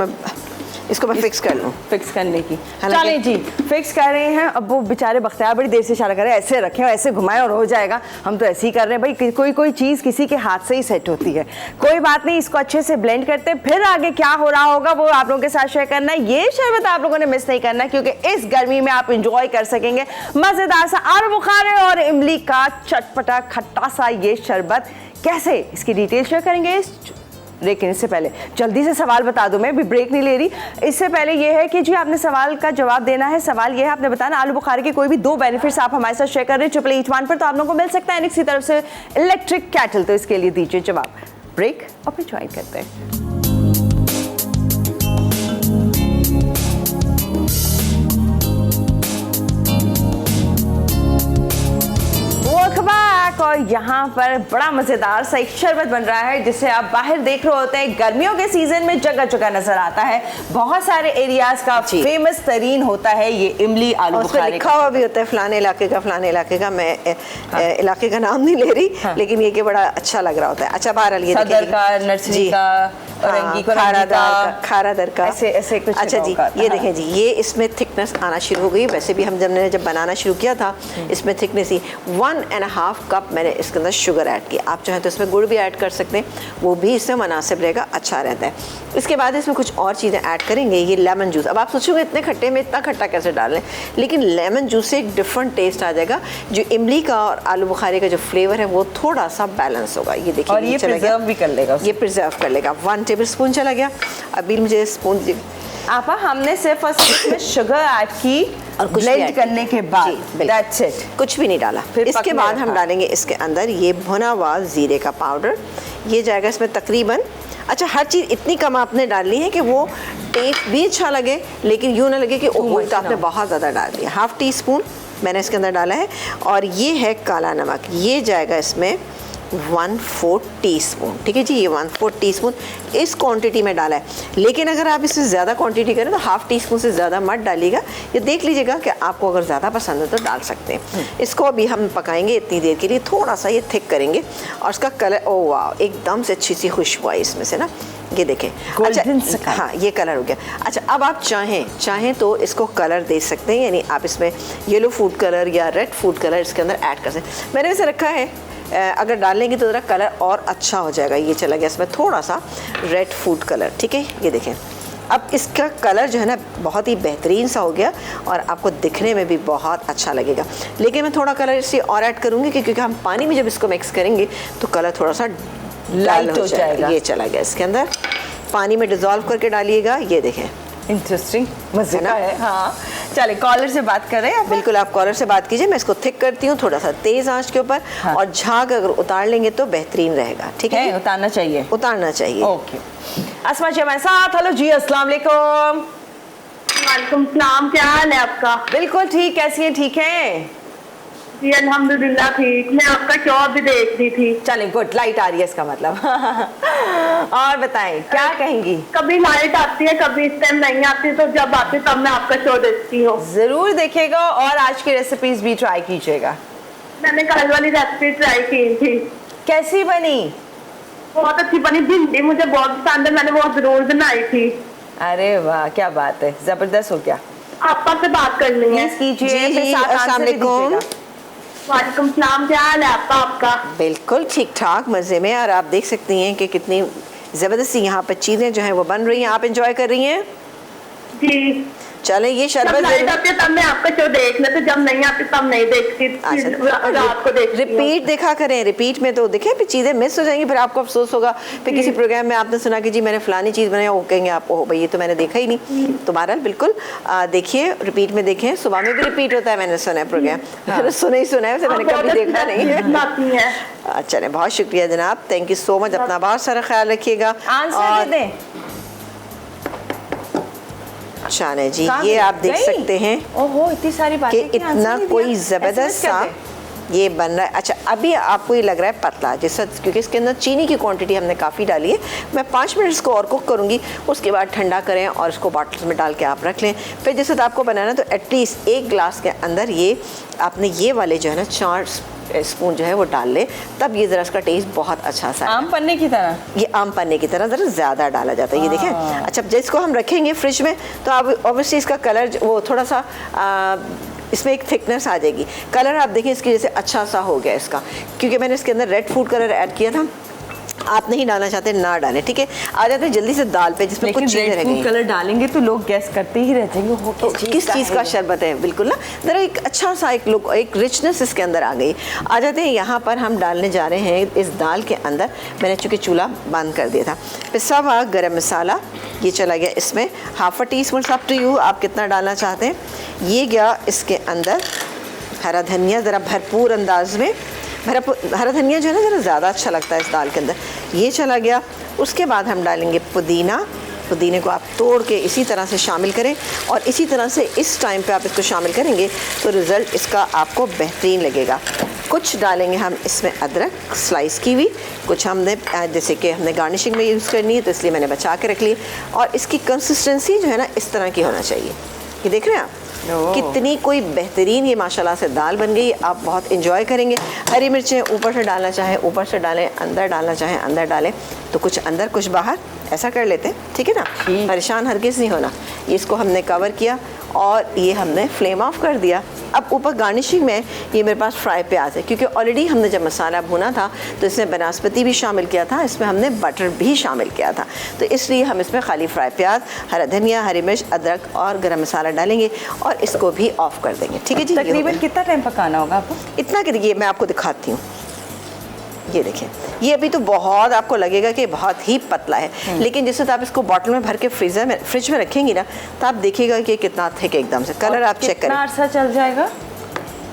मैं फिक्स कर लूँ, फिक्स करने की। चलें जी, फिक्स कर रहे हैं। अब वो बेचारे बख्तियार बड़ी देर से इशारा कर रहे हैं, ऐसे रखें, ऐसे घुमाएं और हो जाएगा। हम तो ऐसे ही कर रहे हैं भाई, कोई चीज़ किसी के हाथ से ही सेट होती है। कोई बात नहीं, इसको अच्छे से ब्लेंड करते हैं, फिर आगे क्या हो रहा होगा वो आप लोगों के साथ शेयर करना है। ये शरबत आप लोगों ने मिस नहीं करना, क्योंकि इस गर्मी में आप इंजॉय कर सकेंगे मज़ेदार सा आलू बुखारे और इमली का चटपटा खट्टा सा ये शरबत। कैसे, इसकी डिटेल शेयर करेंगे। लेकिन इससे पहले जल्दी से सवाल बता दूं, मैं भी ब्रेक नहीं ले रही। इससे पहले ये है कि जी आपने सवाल का जवाब देना है। सवाल ये है, आपने बताना आलू बुखारे के कोई भी 2 बेनिफिट्स आप हमारे साथ शेयर कर रहे हैं 888 पर, तो आप लोगों को मिल सकता है एनिक्स की तरफ से इलेक्ट्रिक कैटल। तो इसके लिए दीजिए जवाब। ब्रेक और फिर ज्वाइन करते हैं। और यहाँ पर बड़ा मज़ेदार सा एक शरबत बन रहा है, जिसे आप बाहर देख रहे होते हैं। गर्मियों के सीजन में जगह जगह नजर आता है, बहुत सारे एरियाज का फेमस तरीन होता है ये इमली आलू बुखारे। लिखा हुआ भी होता है फलाने इलाके का। मैं इलाके का नाम नहीं ले रही, लेकिन ये कि बड़ा अच्छा लग रहा होता है। अच्छा, बहरहाल ये सदर का, नर्सरी का, खारादर का, ऐसे कुछ। अच्छा जी, ये देखें जी, ये इसमें थिकनेस आना शुरू हो गई। वैसे भी हम जब बनाना शुरू किया था, इसमें थिकनेस ही 1.5 कप मैंने इसके अंदर शुगर ऐड की। आप चाहें तो इसमें गुड़ भी ऐड कर सकते हैं, वो भी इससे मुनासिब रहेगा, अच्छा रहता है। इसके बाद इसमें कुछ और चीज़ें ऐड करेंगे, ये लेमन जूस। अब आप सोचोगे इतने खट्टे में इतना खट्टा कैसे डाल लें, लेकिन लेमन जूस से एक डिफरेंट टेस्ट आ जाएगा। जो इमली का और आलू बुखारे का जो फ्लेवर है वो थोड़ा सा बैलेंस होगा। ये देखिए, और ये प्रिजर्व भी कर लेगा, ये प्रिजर्व कर लेगा। 1 टेबल स्पून चला गया। अभी मुझे स्पून दीजिए। आपा हमने सिर्फ और सिर्फ इसमें शुगर ऐड की और कुछ ब्लेंड करने के बाद, दैट्स इट, कुछ भी नहीं डाला। फिर इसके पकने बाद हम रखा। डालेंगे इसके अंदर ये भुना हुआ जीरे का पाउडर। ये जाएगा इसमें तकरीबन, अच्छा हर चीज़ इतनी कम आपने डालनी है कि वो टेस्ट भी अच्छा लगे, लेकिन यूँ ना लगे कि ओह तो आपने बहुत ज़्यादा डाल दिया। 1/2 टीस्पून मैंने इसके अंदर डाला है। और ये है काला नमक, ये जाएगा इसमें 1/4 टीस्पून। ठीक है जी, ये 1/4 टीस्पून इस क्वांटिटी में डाला है। लेकिन अगर आप इससे ज़्यादा क्वांटिटी करें तो 1/2 टीस्पून से ज़्यादा मत डालिएगा। ये देख लीजिएगा कि आपको अगर ज़्यादा पसंद है तो डाल सकते हैं। इसको अभी हम पकाएंगे इतनी देर के लिए, थोड़ा सा ये थिक करेंगे और इसका कलर, ओह वाह, एकदम से अच्छी सी खुशबू आई इसमें से ना, ये देखें। अच्छा, हाँ ये कलर हो गया। अच्छा, अब आप चाहें तो इसको कलर दे सकते हैं, यानी आप इसमें येलो फूड कलर या रेड फूड कलर इसके अंदर ऐड कर सकते हैं। मैंने इसे रखा है, अगर डालेंगे तो ज़रा कलर और अच्छा हो जाएगा। ये चला गया इसमें थोड़ा सा रेड फूड कलर। ठीक है, ये देखें, अब इसका कलर जो है ना बहुत ही बेहतरीन सा हो गया और आपको दिखने में भी बहुत अच्छा लगेगा। लेकिन मैं थोड़ा कलर इससे और ऐड करूँगी क्योंकि हम पानी में जब इसको मिक्स करेंगे तो कलर थोड़ा सा लाइट हो जाएगा। ये चला गया इसके अंदर, पानी में डिज़ोल्व करके डालिएगा। ये देखें, इंटरेस्टिंग, मजे का है। हाँ चले, कॉलर से बात कर रहे हैं आप। बिल्कुल, आप कॉलर से बात कीजिए। मैं इसको थिक करती हूँ थोड़ा सा तेज़ आंच के ऊपर। हाँ। और झाग अगर उतार लेंगे तो बेहतरीन रहेगा। ठीक है, उतारना चाहिए, उतारना चाहिए। ओके। अस्मा जी हमारे साथ, हेलो जी, अस्सलाम वालेकुम। वालेकुम सलाम, क्या हाल है आपका? बिल्कुल ठीक, कैसी हैं? ठीक हैं जी अल्हम्दुलिल्लाह ठीक। मैं आपका शो भी देख रही थी। चलें, गुड, लाइट आ रही है इसका मतलब। और बताएं क्या कहेंगी? कभी लाइट आती है, कभी इस टाइम नहीं आती, तो जब आती तब मैं आपका शो देखती हूँ। जरूर देखिएगा और आज की रेसिपीज भी ट्राई कीजिएगा। मैंने कल वाली रेसिपी ट्राई की थी। कैसी बनी? बहुत अच्छी बनी। भिंडी मुझे बहुत पसंद है, मैंने वो जरूर बनाई थी। अरे वाह, क्या बात है, जबरदस्त हो गया। आपा से बात करनी है। कीजिए। जी, अस्सलाम वालेकुम। वालेकुम सलाम, क्या हाल है आपका? बिल्कुल ठीक ठाक, मज़े में। और आप देख सकती हैं कि कितनी ज़बरदस्ती यहाँ पर चीज़ें जो हैं वो बन रही हैं, आप इंजॉय कर रही हैं। जी चले, ये जब शरबत लाइट आती है तब मैं आपका शो देख लेती, जब नहीं आती तब नहीं देखती। रात को देखती हूँ। रिपीट देखा करें, रिपीट में तो देखें फिर चीज़ें मिस हो जाएंगी, फिर आपको अफसोस होगा। फिर किसी प्रोग्राम में आपने सुना कि जी मैंने फलानी चीज़ बनाई, वो कहेंगे आप ओह भाई ये तो मैंने देखा ही नहीं। तो बहरहाल बिल्कुल देखिए, रिपीट में देखें। सुबह में भी रिपीट होता है, मैंने सुना है प्रोग्राम। मैंने सुना है, वैसे मैंने कभी देखा नहीं है। चलें, बहुत शुक्रिया जनाब, थैंक यू सो मच। अपना बहुत सारा ख्याल रखिएगा। आंसर दे दें। शाने जी, ये आप देख सकते हैं ओहो इतनी सारी बातें कि इतना कोई ज़बरदस्त सा ये बन रहा है। अच्छा, अभी आपको ये लग रहा है पतला, जैसा क्योंकि इसके अंदर चीनी की क्वांटिटी हमने काफ़ी डाली है। मैं 5 मिनट इसको और कुक करूँगी, उसके बाद ठंडा करें और इसको बॉटल्स में डाल के आप रख लें। फिर जैसे तो आपको बनाना तो एटलीस्ट 1 गिलास के अंदर ये आपने ये वाले जो है ना 4 स्पून जो है वो डाल ले, तब ये ज़रा इसका टेस्ट बहुत अच्छा सा है। आम पन्ने की तरह, ये आम पन्ने की तरह ज़रा ज़्यादा डाला जाता है। ये देखें। अच्छा, जिसको हम रखेंगे फ्रिज में तो अब ऑब्वियसली इसका कलर वो थोड़ा सा इसमें एक थिकनेस आ जाएगी। कलर आप देखें इसकी जैसे अच्छा सा हो गया इसका, क्योंकि मैंने इसके अंदर रेड फूड कलर ऐड किया था। आप नहीं डालना चाहते ना डालें, ठीक है। आ जाते हैं जल्दी से दाल पे जिसमें कुछ चीज़ें रह गई। कलर डालेंगे तो लोग गैस करते ही रह जाएंगे वो किस चीज़ का शरबत है। बिल्कुल ना, ज़रा एक अच्छा सा एक लुक, एक रिचनेस इसके अंदर आ गई। आ जाते हैं यहाँ पर हम डालने जा रहे हैं इस दाल के अंदर। मैंने चूँकि चूल्हा बंद कर दिया था। पिसा हुआ गरम मसाला ये चला गया इसमें 1/2 टीस्पून, अप टू यू आप कितना डालना चाहते हैं। ये गया इसके अंदर हरा धनिया ज़रा भरपूर अंदाज में। हरा धनिया जो है ना ज़रा ज़्यादा अच्छा लगता है इस दाल के अंदर। ये चला गया। उसके बाद हम डालेंगे पुदीना। पुदीने को आप तोड़ के इसी तरह से शामिल करें और इसी तरह से इस टाइम पे आप इसको शामिल करेंगे तो रिज़ल्ट इसका आपको बेहतरीन लगेगा। कुछ डालेंगे हम इसमें अदरक स्लाइस की हुई, कुछ हमने जैसे कि हमने गार्निशिंग में यूज़ करनी है तो इसलिए मैंने बचा के रख ली। और इसकी कंसिस्टेंसी जो है ना इस तरह की होना चाहिए। ये देख रहे हैं आप कितनी कोई बेहतरीन ये माशाल्लाह से दाल बन गई। आप बहुत इंजॉय करेंगे। हरी मिर्चें ऊपर से डालना चाहें ऊपर से डालें, अंदर डालना चाहें अंदर डालें, तो कुछ अंदर कुछ बाहर ऐसा कर लेते हैं, ठीक है ना। परेशान हरगिज़ नहीं होना। ये इसको हमने कवर किया और ये हमने फ्लेम ऑफ कर दिया। अब ऊपर गार्निशिंग में ये मेरे पास फ्राई प्याज है, क्योंकि ऑलरेडी हमने जब मसाला भुना था तो इसमें बनास्पति भी शामिल किया था, इसमें हमने बटर भी शामिल किया था, तो इसलिए हम इसमें खाली फ्राई प्याज, हरा धनिया, हरी मिर्च, अदरक और गरम मसाला डालेंगे और इसको भी ऑफ कर देंगे। ठीक है जी। तकरीबन कितना टाइम पकाना होगा आपको? इतना कि ये मैं आपको दिखाती हूँ, ये देखें, ये अभी तो बहुत आपको लगेगा कि बहुत ही पतला है, लेकिन जैसे तो आप इसको बॉटल में भर के फ्रिज में रखेंगी ना तो आप देखिएगा कि कितना थिक एकदम से। कलर आप चेक करें, कितना अरसा चल जाएगा?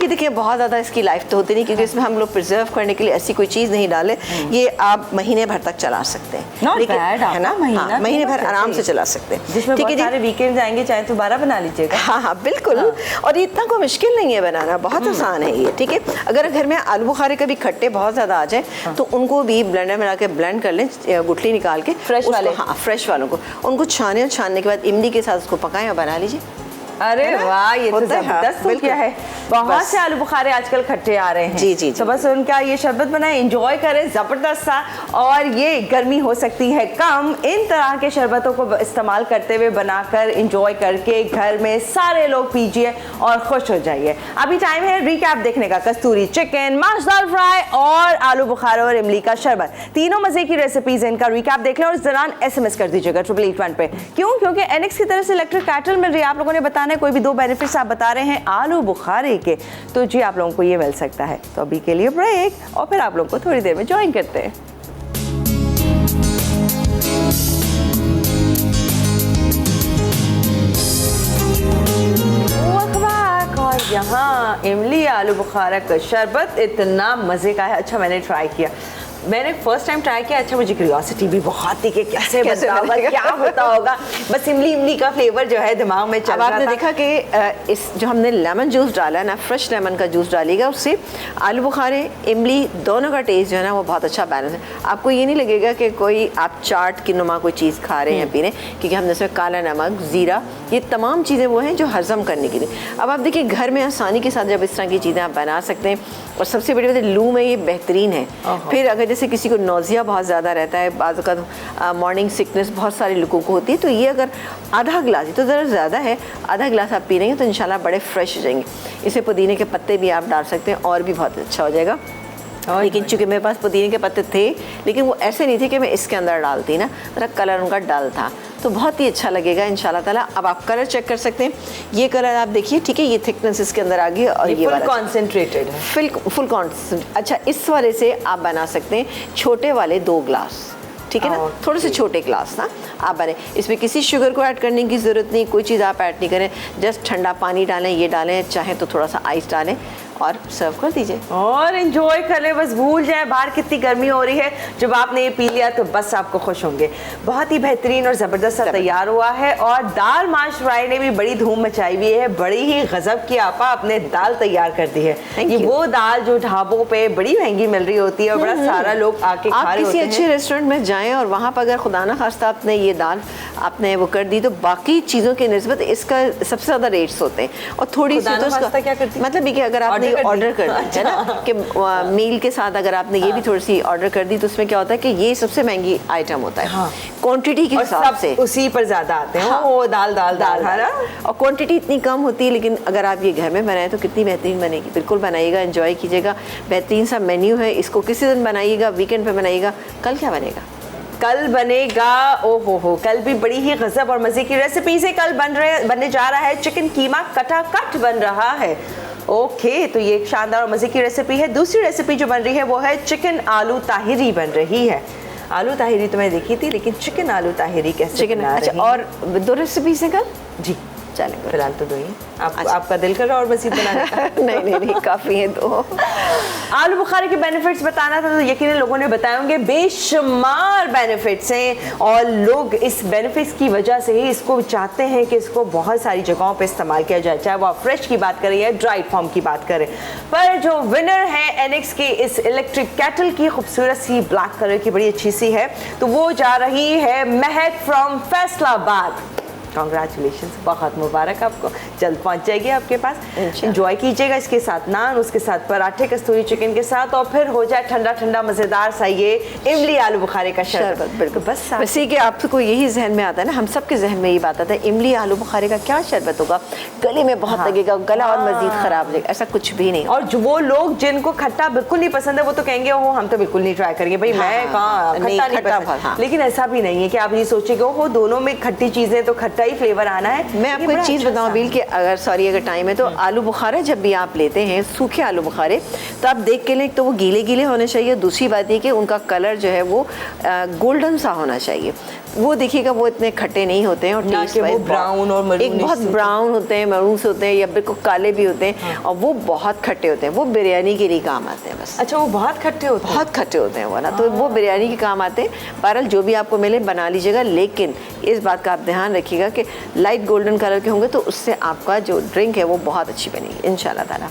ये देखिए बहुत ज़्यादा इसकी लाइफ तो होती नहीं, क्योंकि इसमें हम लोग प्रिजर्व करने के लिए ऐसी कोई चीज़ नहीं डाले, ये आप महीने भर तक चला सकते हैं। लेकिन है ना, महीने भर आराम से चला सकते हैं, जिसमें बहुत सारे वीकेंड आएंगे, चाहे तो 12 बना लीजिएगा। हाँ बिल्कुल। और ये इतना कोई मुश्किल नहीं है बनाना, बहुत आसान है ये। ठीक है, अगर घर में आलू बुखारे कभी खट्टे बहुत ज़्यादा आ जाए तो उनको भी ब्लेंडर में के ब्लेंड कर लें, गुठली निकाल के फ्रेश वाले। हाँ फ्रेश वालों को, उनको छाने और छानने के बाद इमली के साथ उसको पकाएं और बना लीजिए। अरे वाह, ये तो जबरदस्त हो गया है। बहुत से आलू बुखारे आजकल खट्टे आ रहे हैं। जी जी, तो बस उनका ये शरबत बनाएं, एंजॉय करें, जबरदस्त सा। और ये गर्मी हो सकती है कम, इन तरह के शरबतों को इस्तेमाल करते हुए बनाकर एंजॉय करके घर में सारे लोग पीजिए और खुश हो जाइए। अभी टाइम है रिकैप देखने का। कस्तूरी चिकन, माश दाल फ्राई और आलू बुखारा और इमली का शरबत, तीनों मजे की रेसिपीज। इनका रिकैप देख लें और इस दौरान SMS कर दीजिएगा 8881 पे। क्यों? क्योंकि एनेक्स की तरफ से इलेक्ट्रिक कैटल मिल रही है। आप लोगों ने बताना है कोई भी 2 बेनिफिट्स आप बता रहे हैं आलू बुखारे के, तो जी आप लोगों को ये मिल सकता है। तो अभी के लिए ब्रेक और फिर आप लोगों को थोड़ी देर में ज्वाइन करते हैं। और यहाँ इमली आलू बुखारा का शरबत इतना मज़े का है। अच्छा, मैंने ट्राई किया, मैंने फर्स्ट टाइम ट्राई किया। अच्छा, मुझे क्यूरियोसिटी भी बहुत थी कि कैसे बनता होगा, क्या होता होगा। बस इमली का फ्लेवर जो है दिमाग में चल रहा था। आपने देखा कि इस जो हमने लेमन जूस डाला है ना, फ्रेश लेमन का जूस डालिएगा, उससे आलू बुखारे इमली दोनों का टेस्ट जो है ना वो बहुत अच्छा बैलेंस है। आपको ये नहीं लगेगा कि कोई आप चाट की नुमा कोई चीज़ खा रहे हैं, पी रहे हैं, क्योंकि हमने इसमें काला नमक, ज़ीरा, ये तमाम चीज़ें वो हैं जो हज़म करने के लिए। अब आप देखिए घर में आसानी के साथ जब इस तरह की चीज़ें आप बना सकते हैं, और सबसे बड़ी बात है लू में ये बेहतरीन है। फिर अगर जैसे किसी को नोज़िया बहुत ज़्यादा रहता है, बाज़ वक़्त मॉर्निंग सिकनेस बहुत सारे लोगों को होती है, तो ये अगर आधा गिलास, तो ज़रा ज़्यादा है, आधा गिलास आप पी लेंगे तो इंशाल्लाह बड़े फ्रेश हो जाएंगे। इसे पुदीने के पत्ते भी आप डाल सकते हैं और भी बहुत अच्छा हो जाएगा। लेकिन चूँकि मेरे पास पुदीने के पत्ते थे, लेकिन वो ऐसे नहीं थे कि मैं इसके अंदर डालती ना, मेरा कलर उनका डल था, तो बहुत ही अच्छा लगेगा इंशाल्लाह ताला। अब आप कलर चेक कर सकते हैं, ये कलर आप देखिए, ठीक है, ये थिकनेस इसके अंदर आ गई और ये वाला कॉन्सेंट्रेटेड है, फुल कॉन्सेंट्रेट। अच्छा, इस वाले से आप बना सकते हैं छोटे वाले 2 ग्लास, ठीक है ना, थोड़े से छोटे ग्लास ना आप बने। इसमें किसी शुगर को ऐड करने की ज़रूरत नहीं, कोई चीज़ आप ऐड नहीं करें, जस्ट ठंडा पानी डालें, ये डालें, चाहे तो थोड़ा सा आइस डालें और सर्व कर दीजिए और एंजॉय कर ले। बस भूल जाए बाहर कितनी गर्मी हो रही है, जब आपने ये पी लिया तो बस आपको खुश होंगे। बहुत ही बेहतरीन और ज़बरदस्त सा तैयार हुआ है। और दाल माश फ्राई ने भी बड़ी धूम मचाई हुई है, बड़ी ही गजब की आपा अपने दाल तैयार कर दी है। ये वो दाल जो ढाबों पे बड़ी महंगी मिल रही होती है और बड़ा सारा लोग आके खा रहे होते हैं। आप किसी अच्छे रेस्टोरेंट में जाएं और वहाँ पर अगर खुदा न खास्ता आपने ये दाल आपने वो कर दी, तो बाकी चीज़ों की निस्बत इसका सबसे ज़्यादा रेट्स होते हैं। और थोड़ी सी तो क्या करती, मतलब ये कि अगर आपने ऑर्डर कर दी है ना, कि मील के साथ अगर आपने ये भी थोड़ी सी ऑर्डर कर दी, तो उसमें क्या होता है कि ये सबसे महंगी आइटम होता है क्वांटिटी के हिसाब से, उसी पर ज़्यादा आते हैं। वो दाल दाल दाल है ना, और क्वांटिटी इतनी कम होती है। लेकिन अगर आप ये घर में बनाएं तो कितनी बेहतरीन बनेगी। बिल्कुल बनाइएगा, एंजॉय कीजिएगा। बेहतरीन सा मेन्यू है, इसको किसी दिन बनाइएगा, वीकेंड पे बनाइएगा। कल क्या बनेगा? कल बनेगा, ओहो हो, कल भी बड़ी ही गजब और मज़े की रेसिपी से कल बनने जा रहा है चिकन कीमा कटाकट बन रहा है। ओके, तो ये एक शानदार और मज़े की रेसिपी है। दूसरी रेसिपी जो बन रही है वो है चिकन आलू ताहिरी बन रही है। आलू ताहिरी तो मैं देखी थी, लेकिन चिकन आलू ताहिरी कैसे बना रही हैं? अच्छा, और 2 रेसिपी है कल? जी चलें, फिलहाल तो 2 ही। आपका दिल कर रहा और मज़ीद बनाने का? नहीं काफ़ी है 2। आलू बुखारे के बेनिफिट्स बताना था तो यकीनन लोगों ने बताए होंगे। बेशुमार बेनिफिट्स हैं और लोग इस बेनिफिट्स की वजह से ही इसको चाहते हैं कि इसको बहुत सारी जगहों पे इस्तेमाल किया जाए, चाहे वो आप फ्रेश की बात करें या ड्राइड फॉर्म की बात करें। पर जो विनर है एनेक्स के इस इलेक्ट्रिक कैटल की, खूबसूरत सी ब्लैक कलर की बड़ी अच्छी सी है, तो वो जा रही है महक फ्रॉम फैसलाबाद। कॉन्ग्रेचुलेशन, बहुत मुबारक आपको, जल्द पहुंच जाएगी आपके पास। एंजॉय कीजिएगा इसके साथ नान, उसके साथ पराठे कस्तूरी चिकन के साथ, और फिर हो जाए ठंडा ठंडा मज़ेदार सा ये इमली आलू बुखारे का शरबत। बिल्कुल, बस वैसे कि आपको यही जहन में आता है ना, हम सबके जहन में ये बात आता है इमली आलू बुखारे का क्या शरबत होगा, गले में बहुत लगेगा, गला और मजीद खराब हो जाएगा, ऐसा कुछ भी नहीं। और जो वो लोग जिनको खट्टा बिल्कुल नहीं पसंद है वो तो कहेंगे ओहो हम तो बिल्कुल नहीं ट्राई करेंगे भाई, मैं कहाँ खट्टा नहीं पसंद। लेकिन ऐसा भी नहीं है कि आप ये सोचेंगे ओहो दोनों में खट्टी चीजें तो खट्टा ही फ्लेवर आना है। मैं आपको एक चीज़ बताऊं बिल कि अगर टाइम है तो आलू बुखारा जब भी आप लेते हैं, सूखे आलू बुखारे, तो आप देख के लें तो वो गीले गीले होने चाहिए। दूसरी बात ये कि उनका कलर जो है वो गोल्डन सा होना चाहिए। वो देखिएगा वो इतने खट्टे नहीं होते हैं, और टेस्ट वो ब्राउन और मरून, एक बहुत ब्राउन होते हैं, मरून से होते हैं, या बिल्कुल काले भी होते हैं, और वो बहुत खट्टे होते हैं, वो बिरयानी के लिए काम आते हैं बस। अच्छा, वो बहुत खट्टे होते हैं? बहुत खट्टे होते हैं वो ना, तो वो बिरयानी के काम आते हैं। बहरहाल जो भी आपको मिले बना लीजिएगा, लेकिन इस बात का आप ध्यान रखिएगा कि लाइट गोल्डन कलर के होंगे तो उससे आपका जो ड्रिंक है वो बहुत अच्छी बनेगी इंशाल्लाह ताला।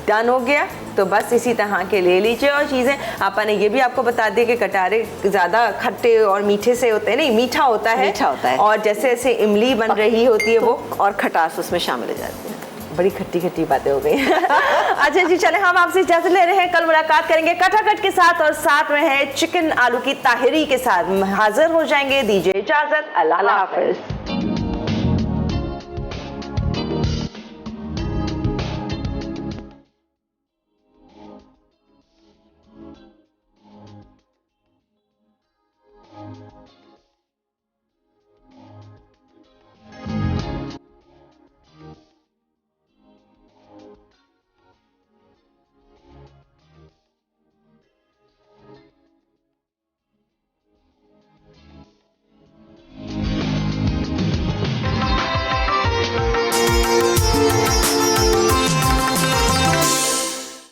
डन हो गया, तो बस इसी तरह के ले लीजिए। और चीज़ें आपा ने ये भी आपको बता दी कि कटारे ज़्यादा खट्टे और मीठे से होते हैं, नहीं मीठा होता है, और जैसे जैसे इमली बन रही होती है वो और खटास उसमें शामिल हो जाती है। बड़ी खट्टी खट्टी बातें हो गई। अच्छा जी, चले हम आपसे इजाजत ले रहे हैं, कल मुलाकात करेंगे कटाकट के साथ, और साथ में है चिकन आलू की ताहिरी के साथ हाजिर हो जाएंगे। दीजिए इजाजत, अल्लाह हाफिज।